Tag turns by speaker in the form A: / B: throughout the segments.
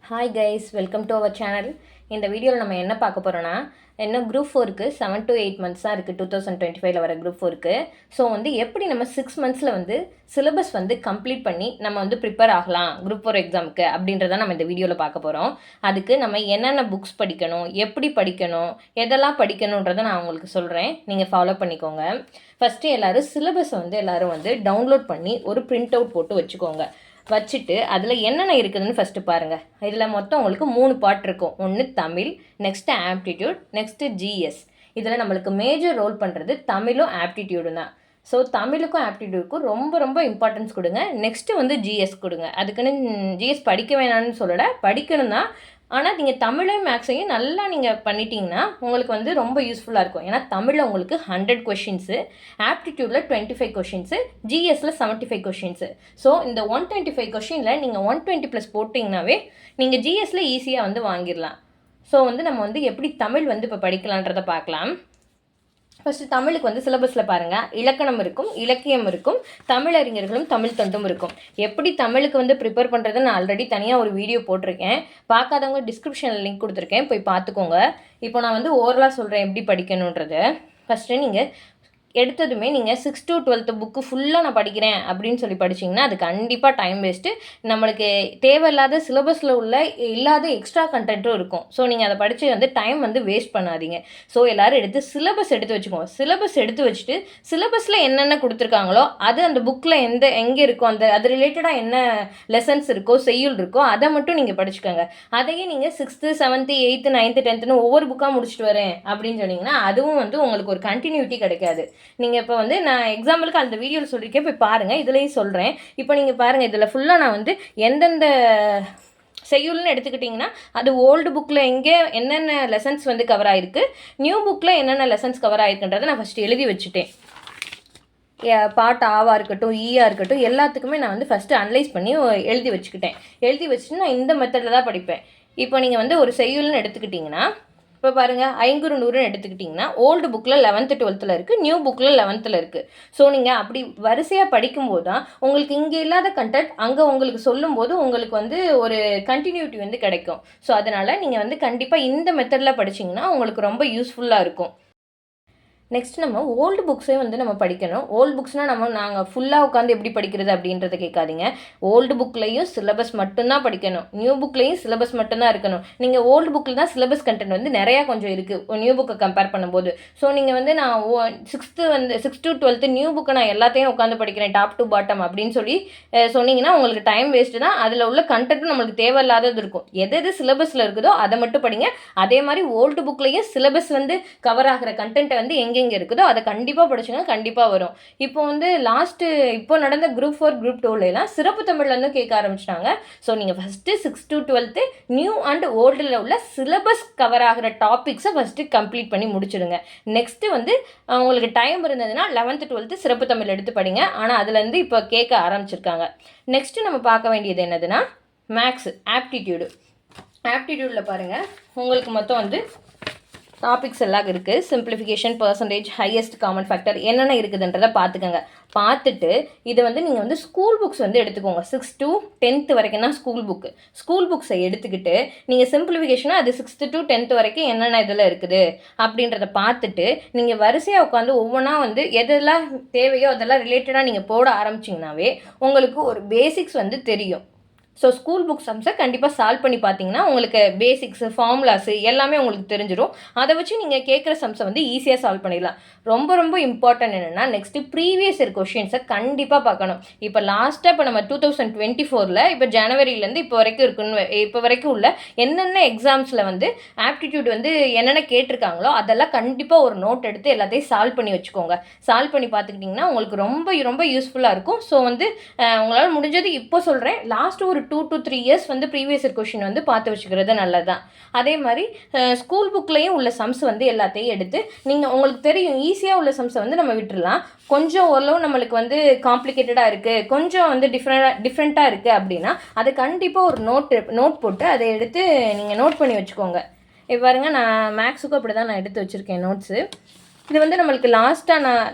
A: Hi guys, welcome to our channel. இந்த வீடியோவில் நம்ம என்ன பார்க்க போகிறோன்னா, இன்னும் குரூப் 4க்கு 7 to 8 months தான் இருக்குது 2025 வர குரூப் 4க்கு. ஸோ எப்படி நம்ம 6 months சிலபஸ் கம்ப்ளீட் பண்ணி நம்ம ப்ரிப்பேர் ஆகலாம் குரூப் 4 எக்ஸாமுக்கு அப்படின்றத நம்ம இந்த வீடியோவில் பார்க்க போகிறோம். அதுக்கு நம்ம என்னென்ன புக்ஸ் படிக்கணும், எப்படி படிக்கணும், எதெல்லாம் படிக்கணுன்றதை நான் உங்களுக்கு சொல்கிறேன். நீங்கள் ஃபாலோ பண்ணிக்கோங்க. ஃபஸ்ட்டு எல்லோரும் சிலபஸை எல்லோரும் டவுன்லோட் பண்ணி ஒரு பிரிண்ட் அவுட் போட்டு வச்சுக்கோங்க. வச்சுட்டு அதில் என்னென்ன இருக்குதுன்னு ஃபஸ்ட்டு பாருங்கள். இதில் மொத்தம் உங்களுக்கு 3 பார்ட் இருக்கும். ஒன்று Tamil, next aptitude, next GS. இதில் நம்மளுக்கு மேஜர் ரோல் பண்ணுறது தமிழும் ஆப்டிடியூடும் தான். ஸோ தமிழுக்கும் ஆப்டிடியூடுக்கும் ரொம்ப ரொம்ப இம்பார்ட்டன்ஸ் கொடுங்க. நெக்ஸ்ட்டு ஜிஎஸ் கொடுங்க. அதுக்குன்னு ஜிஎஸ் படிக்க வேணாம்னு சொல்லலை, படிக்கணும் தான். ஆனால் நீங்கள் தமிழையும் மேக்ஸையும் நல்லா நீங்கள் பண்ணிட்டீங்கன்னா உங்களுக்கு ரொம்ப யூஸ்ஃபுல்லாக இருக்கும். ஏன்னா தமிழில் உங்களுக்கு 100 கொஷின்ஸு, ஆப்டிடியூடில் 25 கொஷின்ஸு, ஜிஎஸில் 75 கொஷின்ஸு. ஸோ இந்த 125 கொஷினில் நீங்கள் 120+ போட்டிங்கனாவே நீங்கள் ஜிஎஸில் ஈஸியாக வாங்கிடலாம். ஸோ நம்ம எப்படி தமிழ் இப்போ படிக்கலான்றதை பார்க்கலாம். ஃபஸ்ட்டு தமிழுக்கு சிலபஸில் பாருங்கள், இலக்கணம் இருக்கும், இலக்கியம் இருக்கும், தமிழறிஞர்களும் தமிழ் தொண்டும் இருக்கும். எப்படி தமிழுக்கு ப்ரிப்பேர் பண்ணுறது நான் ஆல்ரெடி தனியாக ஒரு வீடியோ போட்டிருக்கேன். பார்க்காதவங்க டிஸ்கிரிப்ஷனில் லிங்க் கொடுத்துருக்கேன், போய் பார்த்துக்கோங்க. இப்போ நான் ஓவரலாக சொல்கிறேன் எப்படி படிக்கணுன்றது. ஃபஸ்ட்டு நீங்கள் எடுத்ததுமே நீங்கள் 6 to 12 புக்கு ஃபுல்லாக நான் படிக்கிறேன் அப்படின்னு சொல்லி படிச்சிங்கன்னா அது கண்டிப்பாக டைம் வேஸ்ட்டு. நம்மளுக்கு தேவையில்லாத சிலபஸில் இல்லாத எக்ஸ்ட்ரா கண்டென்ட்டும் இருக்கும். ஸோ நீங்கள் அதை படித்து டைம் வேஸ்ட் பண்ணாதீங்க. ஸோ எல்லோரும் எடுத்து சிலபஸ் எடுத்து வச்சுக்கோங்க. சிலபஸ் எடுத்து வச்சுட்டு சிலபஸில் என்னென்ன கொடுத்துருக்காங்களோ அது அந்த புக்கில் எங்கே இருக்கோ அது ரிலேட்டடாக என்ன லெசன்ஸ் இருக்கோ, செய்யுள் இருக்கோ, அதை மட்டும் நீங்கள் படிச்சுக்கோங்க. அதையே நீங்கள் 6th, 7th, 8th, 9th, 10th ஒவ்வொரு புக்காக முடிச்சுட்டு வரேன் அப்படின்னு சொன்னீங்கன்னா அதுவும் உங்களுக்கு ஒரு கண்டினியூட்டி கிடைக்காது. நீங்கள் இப்போ நான் எக்ஸாம்பிளுக்கு அந்த வீடியோவில் சொல்லியிருக்கேன், போய் பாருங்கள். இதுலேயும் சொல்கிறேன். இப்போ நீங்கள் பாருங்கள், இதில் ஃபுல்லாக நான் எந்தெந்த செய்யுள்னு எடுத்துக்கிட்டிங்கன்னா அது ஓல்டு புக்கில் என்னென்ன லெசன்ஸ் கவர் ஆகிருக்கு, நியூ புக்கில் என்னென்ன லெசன்ஸ் கவர் ஆகிருக்குன்றதை நான் ஃபஸ்ட்டு எழுதி வச்சுட்டேன். பாட்டு ஆவாக இருக்கட்டும், ஈயாக இருக்கட்டும், எல்லாத்துக்குமே நான் ஃபஸ்ட்டு அனலைஸ் பண்ணி எழுதி வச்சுக்கிட்டேன். எழுதி வச்சுட்டு நான் இந்த மெத்தடில் தான் படிப்பேன். இப்போ நீங்கள் ஒரு செய்யுள்னு எடுத்துக்கிட்டிங்கன்னா, இப்போ பாருங்கள், 500 100 எடுத்துக்கிட்டிங்கன்னா ஓல்டு புக்கில் 11th 12th இருக்குது, நியூ புக்கில் 11th இருக்குது. ஸோ நீங்கள் அப்படி வரிசையாக படிக்கும்போது தான் உங்களுக்கு இங்கே இல்லாத கண்டென்ட் அங்கே உங்களுக்கு சொல்லும்போது உங்களுக்கு ஒரு கண்டினியூட்டி கிடைக்கும். ஸோ அதனால் நீங்கள் கண்டிப்பாக இந்த மெத்தடில் படிச்சிங்கன்னா உங்களுக்கு ரொம்ப யூஸ்ஃபுல்லாக இருக்கும். நெக்ஸ்ட் நம்ம ஓல்டு புக்ஸே நம்ம படிக்கணும். ஓல்டு புக்ஸ்னால் நாங்கள் ஃபுல்லாக உட்காந்து எப்படி படிக்கிறது அப்படின்றத கேட்காதீங்க. ஓல்டு புக்லேயும் சிலபஸ் மட்டும்தான் படிக்கணும், நியூ புக்லேயும் சிலபஸ் மட்டும்தான் இருக்கணும். நீங்கள் ஓல்டு புக்கில் தான் சிலபஸ் கண்டென்ட் நிறையா கொஞ்சம் இருக்குது நியூ புக்கை கம்பேர் பண்ணும்போது. ஸோ நீங்கள் நான் 6 to 12 நியூ புக்கை நான் எல்லாத்தையும் உட்காந்து படிக்கிறேன் டாப் டு பாட்டம் அப்படின்னு சொல்லி சொன்னீங்கன்னா உங்களுக்கு டைம் வேஸ்ட்டு தான். அதில் உள்ள கண்டென்ட்டும் நம்மளுக்கு தேவையில்லாதது இருக்கும். எது சிலபஸில் இருக்குதோ அதை மட்டும் படிங்க. அதே மாதிரி ஓல்டு புக்லேயும் சிலபஸ் கவர் ஆகிற கண்டென்ட்டை எங்கே இருக்குதோ அதை கண்டிப்பாக படிச்சுங்க, கண்டிப்பாக வரும். இப்போ நடந்த குரூப் 4 குரூப் 2 சிறப்பு தமிழ்லேருந்து கேட்க ஆரம்பிச்சிட்டாங்க. ஸோ நீங்கள் ஃபஸ்ட்டு 6 to 12 நியூ அண்ட் ஓல்டில் உள்ள சிலபஸ் கவர் ஆகிற டாபிக்ஸை ஃபஸ்ட்டு கம்ப்ளீட் பண்ணி முடிச்சிடுங்க. நெக்ஸ்ட்டு உங்களுக்கு டைம் இருந்ததுன்னா 11th 12th சிறப்பு தமிழ் எடுத்து படிங்க. ஆனால் அதுலேருந்து இப்போ கேட்க ஆரம்பிச்சிருக்காங்க. நெக்ஸ்ட்டு நம்ம பார்க்க வேண்டியது என்னதுன்னா மேக்ஸ், ஆப்டிடியூடில் பாருங்கள், உங்களுக்கு மொத்தம் டாபிக்ஸ் எல்லாம் இருக்குது. Simplification, percentage, highest common factor என்னென்ன இருக்குதுன்றதை பார்த்துக்கோங்க. பார்த்துட்டு இதை நீங்கள் ஸ்கூல் புக்ஸ் எடுத்துக்கோங்க. 6 to 10th வரைக்கும் தான் ஸ்கூல் புக்ஸை எடுத்துக்கிட்டு நீங்கள் சிம்பிளிஃபிகேஷனாக அது 6th to 10th வரைக்கும் என்னென்ன இதில் இருக்குது அப்படின்றத பார்த்துட்டு நீங்கள் வரிசையாக உட்காந்து ஒவ்வொன்றா எதெல்லாம் தேவையோ அதெல்லாம் ரிலேட்டடாக நீங்கள் போட ஆரம்பிச்சிங்கனாவே உங்களுக்கு ஒரு பேசிக்ஸ் தெரியும். ஸோ ஸ்கூல் புக் சம்ஸை கண்டிப்பாக சால்வ் பண்ணி பார்த்தீங்கன்னா உங்களுக்கு பேசிக்ஸு, ஃபார்முலாஸு எல்லாமே உங்களுக்கு தெரிஞ்சிடும். அதை வச்சு நீங்கள் கேட்குற சம்ஸை ஈஸியாக சால்வ் பண்ணிடலாம். ரொம்ப ரொம்ப இம்பார்ட்டன்ட் என்னென்னா நெக்ஸ்ட்டு ப்ரீவியஸ் இயர் கொஷின்ஸை கண்டிப்பாக பார்க்கணும். இப்போ லாஸ்ட்டாக இப்போ நம்ம 2024 இப்போ ஜனவரியிலேருந்து இப்போ வரைக்கும் உள்ள என்னென்ன எக்ஸாம்ஸில் ஆப்டிடியூட் என்னென்ன கேட்டிருக்காங்களோ அதெல்லாம் கண்டிப்பாக ஒரு நோட் எடுத்து எல்லாத்தையும் சால்வ் பண்ணி வச்சுக்கோங்க. சால்வ் பண்ணி பார்த்துக்கிட்டிங்கன்னா உங்களுக்கு ரொம்ப ரொம்ப யூஸ்ஃபுல்லாக இருக்கும். ஸோ உங்களால் முடிஞ்சது இப்போ சொல்கிறேன், லாஸ்ட்டு ஒரு 2 to 3 years previous year question பார்த்து வச்சுக்கிறது நல்லது தான். அதே மாதிரி ஸ்கூல் புக்லேயும் உள்ள சம்ஸ் எல்லாத்தையும் எடுத்து நீங்கள் உங்களுக்கு தெரியும் ஈஸியாக உள்ள சம்ஸை நம்ம விட்டுடலாம். கொஞ்சம் ஓரளவு நம்மளுக்கு காம்ப்ளிகேட்டடாக இருக்குது, கொஞ்சம் டிஃப்ரெண்ட்டாக இருக்குது அப்படின்னா அதை கண்டிப்பாக ஒரு நோட் போட்டு அதை எடுத்து நீங்கள் நோட் பண்ணி வச்சுக்கோங்க. இப்போ பாருங்க, நான் மேக்ஸுக்கும் அப்படி தான் நான் எடுத்து வச்சுருக்கேன் நோட்ஸு. இது வந்து நம்மளுக்கு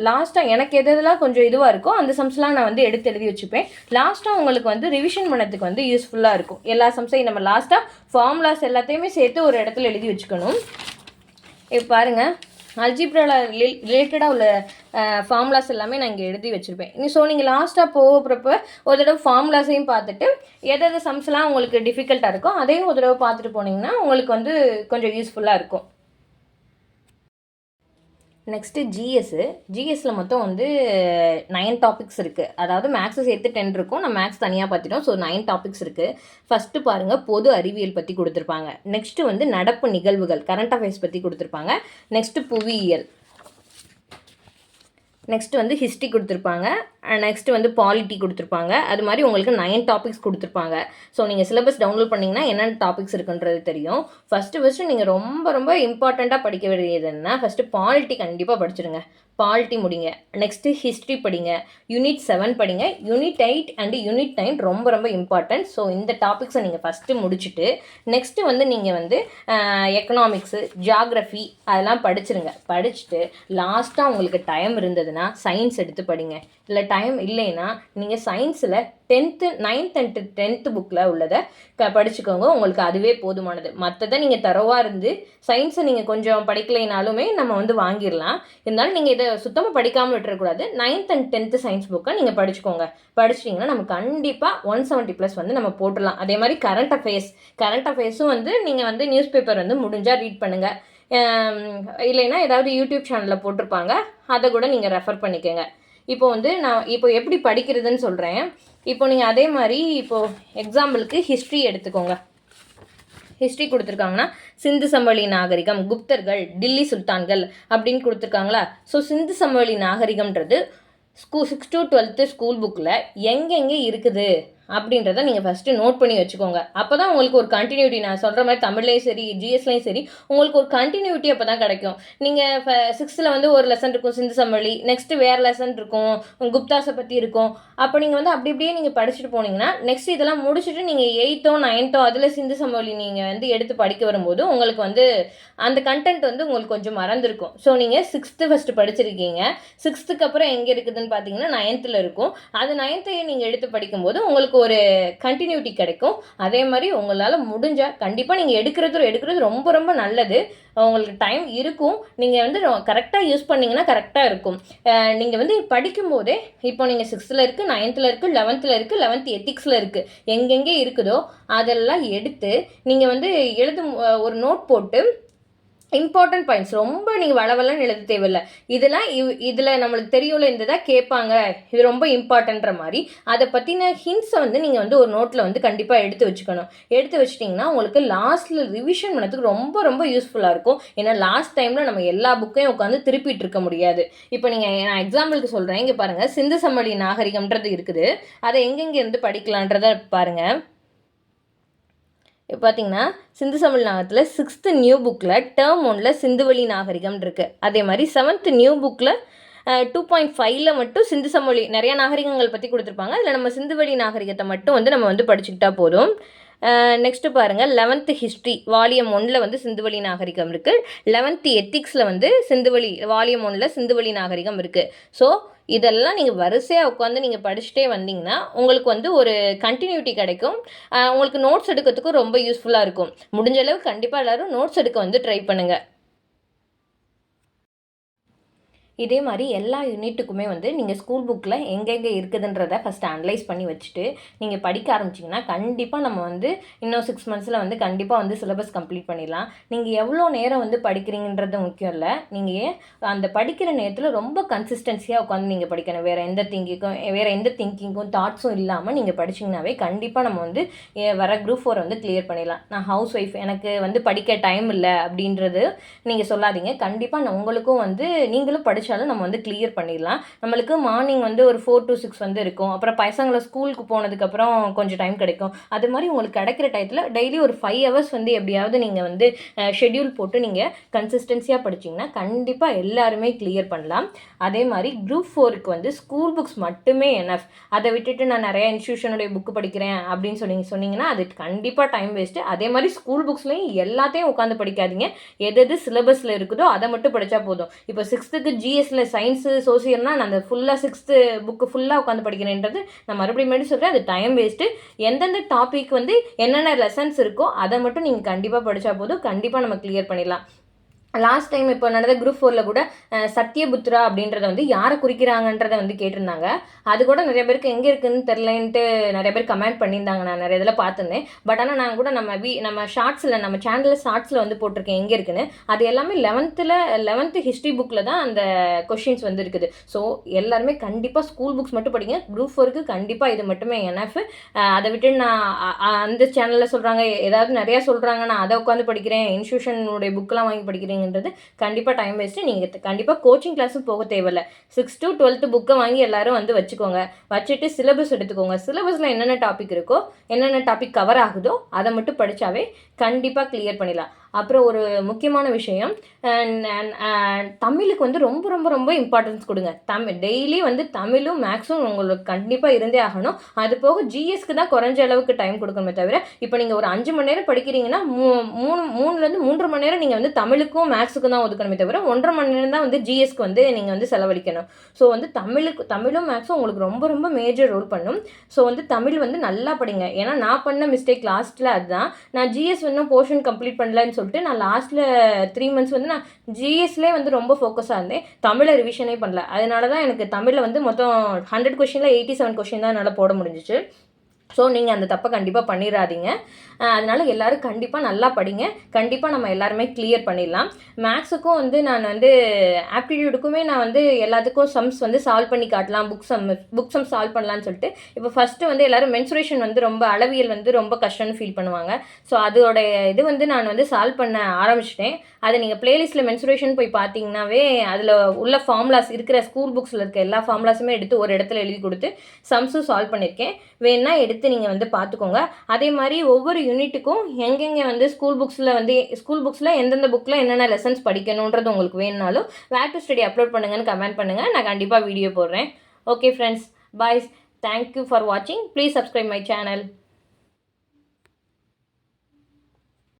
A: லாஸ்ட்டாக எனக்கு எதெல்லாம் கொஞ்சம் இதுவாக இருக்கோ அந்த சம்ஸ்லாம் நான் வந்து எடுத்து எழுதி வச்சுப்பேன். லாஸ்ட்டாக உங்களுக்கு வந்து ரிவிஷன் பண்ணதுக்கு வந்து யூஸ்ஃபுல்லாக இருக்கும். எல்லா சம்ஸையும் நம்ம லாஸ்ட்டாக ஃபார்முலாஸ் எல்லாத்தையுமே சேர்த்து ஒரு இடத்துல எழுதி வச்சுக்கணும். இப்போ பாருங்கள், அல்ஜிப்ராவில் ரிலேட்டடாக உள்ள ஃபார்முலாஸ் எல்லாமே நான் இங்கே எழுதி வச்சுருப்பேன். ஸோ நீங்கள் லாஸ்ட்டாக போகிறப்ப ஒரு தடவை ஃபார்முலாஸையும் பார்த்துட்டு எதாவது சம்ஸ்லாம் உங்களுக்கு டிஃபிகல்ட்டாக இருக்கும் அதையும் ஒரு தடவை பார்த்துட்டு போனீங்கன்னா உங்களுக்கு வந்து கொஞ்சம் யூஸ்ஃபுல்லாக இருக்கும். நெக்ஸ்ட்டு ஜிஎஸ்சில் மொத்தம் வந்து 9 டாபிக்ஸ் இருக்குது. அதாவது மேக்ஸை சேர்த்து 10 இருக்கும். நம்ம மேக்ஸ் தனியாக பார்த்துட்டோம். ஸோ 9 டாபிக்ஸ் இருக்குது. ஃபஸ்ட்டு பாருங்கள், பொது அறிவியல் பற்றி கொடுத்துருப்பாங்க. நெக்ஸ்ட்டு வந்து நடப்பு நிகழ்வுகள் கரண்ட் அஃபேர்ஸ் பற்றி கொடுத்துருப்பாங்க. நெக்ஸ்ட்டு புவியியல், நெக்ஸ்ட்டு வந்து ஹிஸ்ட்ரி கொடுத்துருப்பாங்க. நெக்ஸ்ட்டு வந்து பாலிட்டி கொடுத்துருப்பாங்க. அது மாதிரி உங்களுக்கு 9 டாபிக்ஸ் கொடுத்துருப்பாங்க. ஸோ நீங்கள் சிலபஸ் டவுன்லோட் பண்ணிங்கன்னா என்னென்ன டாபிக்ஸ் இருக்குன்றது தெரியும். ஃபஸ்ட்டு நீங்கள் ரொம்ப இம்பார்ட்டண்ட்டாக படிக்க வேண்டியது என்ன, ஃபஸ்ட்டு பாலிட்டி கண்டிப்பாக படிச்சிடுங்க. பாலிட்டி முடிங்க. நெக்ஸ்ட்டு ஹிஸ்ட்ரி படிங்க. யூனிட் 7 படிங்க. யூனிட் 8 அண்டு யூனிட் 9 ரொம்ப இம்பார்ட்டன்ட். ஸோ இந்த டாபிக்ஸை நீங்கள் ஃபஸ்ட்டு முடிச்சுட்டு நெக்ஸ்ட்டு வந்து நீங்கள் வந்து எக்கனாமிக்ஸு, ஜியாகிரஃபி அதெல்லாம் படிச்சிருங்க. படிச்சுட்டு லாஸ்ட்டாக உங்களுக்கு டைம் இருந்ததுன்னா சயின்ஸ் எடுத்து படிங்க. இல்லை டைம் இல்லைன்னா நீங்கள் சயின்ஸில் 9th and 10th புக்கில் உள்ளதை படிச்சுக்கோங்க. உங்களுக்கு அதுவே போதுமானது. மற்றதை நீங்கள் தரவாக இருந்து சயின்ஸை நீங்கள் கொஞ்சம் படிக்கலைனாலுமே நம்ம வந்து வாங்கிடலாம். இருந்தாலும் நீங்கள் இதை சுத்தமாக படிக்காமல் விட்டுறக்கூடாது. 9th and 10th சயின்ஸ் புக்கை நீங்கள் படிச்சுக்கோங்க. படிச்சிட்டிங்கன்னா நம்ம கண்டிப்பாக 170+ வந்து நம்ம போட்டுடலாம். அதே மாதிரி கரண்ட் அஃபேர்ஸும் வந்து நீங்கள் வந்து நியூஸ் பேப்பர் வந்து முடிஞ்சால் ரீட் பண்ணுங்கள். இல்லைன்னா ஏதாவது யூடியூப் சேனலில் போட்டிருப்பாங்க, அதை கூட நீங்கள் ரெஃபர் பண்ணிக்கோங்க. இப்போ வந்து நான் இப்போ எப்படி படிக்கிறதுன்னு சொல்கிறேன். இப்போ நீங்கள் அதே மாதிரி இப்போது எக்ஸாம்பிளுக்கு ஹிஸ்ட்ரி எடுத்துக்கோங்க. ஹிஸ்ட்ரி கொடுத்துருக்காங்கன்னா சிந்து சமவெளி நாகரிகம், குப்தர்கள், டில்லி சுல்தான்கள் அப்படின்னு கொடுத்துருக்காங்களா. ஸோ சிந்து சமவெளி நாகரிகம்ன்றது 6th to 12th ஸ்கூல் புக்கில் எங்கெங்கே இருக்குது அப்படின்றத நீங்கள் ஃபஸ்ட்டு நோட் பண்ணி வச்சுக்கோங்க. அப்போ தான் உங்களுக்கு ஒரு கண்டினியூட்டி, நான் சொல்கிற மாதிரி தமிழ்லேயும் சரி ஜிஎஸ்லையும் சரி உங்களுக்கு ஒரு கண்டினியூட்டி அப்போ தான் கிடைக்கும். நீங்கள் 6th வந்து ஒரு லெசன் இருக்கும் சிந்து சமவெளி, நெக்ஸ்ட்டு வேறு லெசன் இருக்கும் குப்தாஸை பற்றி இருக்கும். அப்போ நீங்கள் வந்து அப்படி இப்படியே நீங்கள் படிச்சுட்டு போனீங்கன்னா நெக்ஸ்ட் இதெல்லாம் முடிச்சுட்டு நீங்கள் 8th 9th அதில் சிந்து சமவெளி நீங்கள் வந்து எடுத்து படிக்க வரும்போது உங்களுக்கு வந்து அந்த கண்டென்ட் வந்து உங்களுக்கு கொஞ்சம் மறந்துருக்கும். ஸோ நீங்கள் 6th ஃபஸ்ட்டு படிச்சிருக்கீங்க, 6th அப்புறம் எங்கே இருக்குதுன்னு பார்த்தீங்கன்னா 9th இருக்கும். அது 9th நீங்கள் எடுத்து படிக்கும்போது உங்களுக்கு ஒரு கண்டினியூட்டி கிடைக்கும். அதே மாதிரி உங்களால் முடிஞ்சால் கண்டிப்பாக நீங்கள் எடுக்கிறது ரொம்ப நல்லது. உங்களுக்கு டைம் இருக்கும், நீங்கள் வந்து கரெக்டாக யூஸ் பண்ணிங்கன்னா கரெக்டாக இருக்கும். நீங்கள் வந்து படிக்கும்போதே இப்போ நீங்கள் 6th இருக்குது, 9th இருக்குது, 11th இருக்குது, 11th எத்திக்ஸில் இருக்குது, எங்கெங்கே இருக்குதோ அதெல்லாம் எடுத்து நீங்கள் வந்து ஒரு நோட் போட்டு இம்பார்ட்டன்ட் பாயிண்ட்ஸ் ரொம்ப நீங்கள் வளவலன்னு எழுத தேவையில்லை. இதெல்லாம் இதில் நம்மளுக்கு தெரியும்ல, இந்த தான் கேட்பாங்க, இது ரொம்ப இம்பார்ட்டன்ற மாதிரி அதை பற்றின ஹிண்ட்ஸை வந்து நீங்கள் வந்து ஒரு நோட்டில் வந்து கண்டிப்பாக எடுத்து வச்சுக்கணும். எடுத்து வச்சிட்டிங்கன்னா உங்களுக்கு லாஸ்ட்டில் ரிவிஷன் பண்ணதுக்கு ரொம்ப யூஸ்ஃபுல்லாக இருக்கும். ஏன்னா லாஸ்ட் டைமில் நம்ம எல்லா புக்கையும் உட்காந்து திருப்பிட்டு இருக்க முடியாது. இப்போ நான் எக்ஸாம்பிளுக்கு சொல்கிறேன். இங்கே பாருங்கள், சிந்து சமவெளி நாகரிகம்ன்றது இருக்குது, அதை எங்கெங்கே இருந்து படிக்கலான்றதை பாருங்கள். பார்த்தீங்கன்னா சிந்து சமவெளி நாகரிகத்தில் 6th நியூ புக்கில் டேர்ம் 1 சிந்துவெளி நாகரிகம் இருக்குது. அதே மாதிரி 7th நியூ புக்கில் 2.5 மட்டும் சிந்து சமவெளி நிறையா நாகரிகங்கள் பற்றி கொடுத்துருப்பாங்க. அதில் நம்ம சிந்துவெளி நாகரிகத்தை மட்டும் வந்து நம்ம வந்து படிச்சுக்கிட்டா போதும். நெக்ஸ்ட்டு பாருங்கள், 11th ஹிஸ்ட்ரி வால்யூம் 1 வந்து சிந்துவெளி நாகரிகம் இருக்குது. 11th எத்திக்ஸில் வந்து வால்யூம் 1 சிந்துவெளி நாகரிகம் இருக்குது. ஸோ இதெல்லாம் நீங்கள் வரிசையாக உட்காந்து நீங்கள் படிச்சுட்டே வந்தீங்கன்னா உங்களுக்கு வந்து ஒரு கண்டினியூட்டி கிடைக்கும். உங்களுக்கு நோட்ஸ் எடுக்கிறதுக்கும் ரொம்ப யூஸ்ஃபுல்லாக இருக்கும். முடிஞ்ச அளவுக்கு கண்டிப்பாக எல்லோரும் நோட்ஸ் எடுக்க வந்து ட்ரை பண்ணுங்கள். இதே மாதிரி எல்லா யூனிட்டுக்குமே வந்து நீங்கள் ஸ்கூல் புக்கில் எங்கெங்கே இருக்குதுன்றதை ஃபஸ்ட்டு அனலைஸ் பண்ணி வச்சுட்டு நீங்கள் படிக்க ஆரம்பிச்சிங்கன்னா கண்டிப்பாக நம்ம வந்து இன்னும் 6 monthஸில் வந்து கண்டிப்பாக வந்து சிலபஸ் கம்ப்ளீட் பண்ணிடலாம். நீங்கள் எவ்வளோ நேரம் வந்து படிக்கிறீங்கன்றது முக்கியம் இல்லை, நீங்கள் அந்த படிக்கிற நேரத்தில் ரொம்ப கன்சிஸ்டன்சியாக உட்காந்து நீங்கள் படிக்கணும். வேறு எந்த திங்கிங்கும் தாட்ஸும் இல்லாமல் நீங்கள் படிச்சிங்கனாவே கண்டிப்பாக நம்ம வந்து வர Group 4 வந்து கிளியர் பண்ணிடலாம். நான் ஹவுஸ் ஒய்ஃப், எனக்கு வந்து படிக்க டைம் இல்லை அப்படின்றது நீங்கள் சொல்லாதீங்க. கண்டிப்பாக உங்களுக்கும் வந்து நீங்களும் படித்த படித்தாலும் நம்ம வந்து கிளியர் பண்ணிடலாம். நம்மளுக்கு மார்னிங் வந்து ஒரு 4 to 6 வந்து இருக்கும். அப்புறம் பசங்களை ஸ்கூலுக்கு போனதுக்கப்புறம் கொஞ்சம் டைம் கிடைக்கும். அது மாதிரி உங்களுக்கு கிடைக்கிற டயத்தில் டெய்லி ஒரு 5 hours வந்து எப்படியாவது நீங்கள் வந்து ஷெட்யூல் போட்டு நீங்கள் கன்சிஸ்டன்சியாக படிச்சிங்கன்னா கண்டிப்பாக எல்லாருமே கிளியர் பண்ணலாம். அதே மாதிரி குரூப் 4க்கு வந்து ஸ்கூல் புக்ஸ் மட்டுமே எனஃப். அதை விட்டுட்டு நான் நிறைய இன்ஸ்டியூஷனுடைய புக்கு படிக்கிறேன் அப்படின்னு சொன்னீங்கன்னா அது கண்டிப்பாக டைம் வேஸ்ட்டு. அதே மாதிரி ஸ்கூல் புக்ஸ்லையும் எல்லாத்தையும் உட்காந்து படிக்காதீங்க. எது சிலபஸில் இருக்குதோ அதை மட்டும் படித்தா போதும். இப்போ 6th ஜிஎஸ்ல சயின்ஸு சோசியல்னால் நான் அந்த ஃபுல்லாக 6th புக்கு ஃபுல்லாக உட்காந்து படிக்கிறேன்றது நான் மறுபடியும் சொல்கிறேன், அது டைம் வேஸ்ட்டு. எந்தெந்த டாபிக் வந்து என்னென்ன லெசன்ஸ் இருக்கோ அதை மட்டும் நீங்கள் கண்டிப்பாக படித்தா போதும். கண்டிப்பாக நம்ம கிளியர் பண்ணிடலாம். லாஸ்ட் டைம் இப்போ நடந்த குரூப் 4ல் கூட சத்யபுத்ரா அப்படின்றத வந்து யாரை குறிக்கிறாங்கன்றதை வந்து கேட்டிருந்தாங்க. அது கூட நிறைய பேருக்கு எங்கே இருக்குதுன்னு தெரிலன்ட்டு நிறைய பேர் கமெண்ட் பண்ணியிருந்தாங்க. நான் நிறைய இதில் பார்த்துருந்தேன். பட் ஆனால் நான் கூட நம்ம ஷார்ட்ஸில் நம்ம சேனலில் ஷார்ட்ஸில் வந்து போட்டிருக்கேன் எங்கே இருக்குன்னு. அது எல்லாமே 11th ஹிஸ்ட்ரி புக்கில் தான் அந்த கொஷின்ஸ் வந்து இருக்குது. ஸோ எல்லாருமே கண்டிப்பாக ஸ்கூல் புக்ஸ் மட்டும் படிங்க. குரூப் 4க்கு கண்டிப்பாக இது மட்டுமே எனஃப். அதை விட்டு நான் அந்த சேனலில் சொல்கிறாங்க ஏதாவது நிறையா சொல்கிறாங்க நான் அதை உட்காந்து படிக்கிறேன், இன்ஸ்டியூஷனுடைய புக்கெலாம் வாங்கி படிக்கிறேன் கண்டிப்பாக டைம் வேஸ்ட்டு. நீங்கள் கண்டிப்பாக கோச்சிங் கிளாஸும் போக தேவையில்லை. 6th to 12th புக்கை வாங்கி எல்லாரும் வந்து வச்சுட்டு சிலபஸ் எடுத்துக்கோங்க. சிலபஸில் என்னென்ன டாபிக் இருக்கோ என்னென்ன டாபிக் கவர் ஆகுதோ அதை மட்டும் படித்தாவே கண்டிப்பாக கிளியர் பண்ணிடலாம். அப்புறம் ஒரு முக்கியமான விஷயம், தமிழுக்கு வந்து ரொம்ப ரொம்ப ரொம்ப இம்பார்ட்டன்ஸ் கொடுங்க. டெய்லி வந்து தமிழும் மேக்ஸும் உங்களுக்கு கண்டிப்பாக இருந்தே ஆகணும். அது போக ஜிஎஸ்க்கு தான் குறைஞ்ச அளவுக்கு டைம் கொடுக்கணுமே தவிர, இப்போ நீங்கள் ஒரு 5 மணி நேரம் படிக்கிறீங்கன்னா 3லேருந்து 3.5 மணி நேரம் நீங்கள் வந்து தமிழுக்கும் மேக்ஸுக்கும் தான் ஒதுக்கணுமே தவிர 1.5 மணி நேரம் தான் வந்து ஜிஎஸ்க்கு வந்து நீங்கள் வந்து செலவழிக்கணும். ஸோ வந்து தமிழும் மேக்ஸும் உங்களுக்கு ரொம்ப ரொம்ப மேஜர் ரோல் பண்ணும். ஸோ வந்து தமிழ் வந்து நல்லா படிங்க. ஏன்னா நான் பண்ண மிஸ்டேக் லாஸ்ட்டில் அதுதான். நான் ஜிஎஸ் இன்னும் போர்ஷன் கம்ப்ளீட் பண்ணலன்னு சொல்லிட்டு நான் லாஸ்ட்டில் 3 months வந்து நான் ஜிஎஸ்லேயே வந்து ரொம்ப ஃபோக்கஸாக இருந்தேன். தமிழை ரிவிஷனே பண்ணல. அதனால தான் எனக்கு தமிழில் வந்து மொத்தம் 100 கொஷினில் 87 கொஷின் தான் என்னால் போட முடிஞ்சிச்சு. ஸோ நீங்கள் அந்த தப்பை கண்டிப்பாக பண்ணிடாதீங்க. அதனால் எல்லோரும் கண்டிப்பாக நல்லா படிங்க. கண்டிப்பாக நம்ம எல்லாருமே கிளியர் பண்ணிடலாம். மேக்ஸுக்கும் வந்து நான் வந்து ஆப்டிடியூடுக்குமே நான் வந்து எல்லாத்துக்கும் சம்ஸ் வந்து சால்வ் பண்ணி காட்டலாம், புக் சம் சால்வ் பண்ணலான்னு சொல்லிட்டு இப்போ ஃபஸ்ட்டு வந்து எல்லோரும் மென்சுரேஷன் வந்து ரொம்ப அளவியல் வந்து ரொம்ப கஷ்டம்னு ஃபீல் பண்ணுவாங்க. ஸோ அதோடைய இது வந்து நான் வந்து சால்வ் பண்ண ஆரம்பிச்சிட்டேன். அதை நீங்கள் பிளேலிஸ்ட்டில் மென்சுரேஷன் போய் பார்த்தீங்கன்னாவே அதில் உள்ள ஃபார்முலாஸ் இருக்கிற ஸ்கூல் புக்ஸில் இருக்க எல்லா ஃபார்முலாஸுமே எடுத்து ஒரு இடத்துல எழுதி கொடுத்து சம்ஸும் சால்வ் பண்ணியிருக்கேன். வேணா எடுத்து நீங்கள் வந்து பார்த்துக்கோங்க. அதே மாதிரி ஒவ்வொரு யூனிட்டுக்கும் எங்கெங்கே வந்து ஸ்கூல் புக்ஸில் எந்தெந்த புக்கில் என்னென்ன லெசன்ஸ் படிக்கணுன்றது உங்களுக்கு வேணுனாலும் வேர் டு ஸ்டடி அப்லோட் பண்ணுங்கன்னு கமெண்ட் பண்ணுங்கள். நான் கண்டிப்பாக வீடியோ போடுறேன். Okay friends, boys, thank you for வாட்சிங். Please subscribe my channel.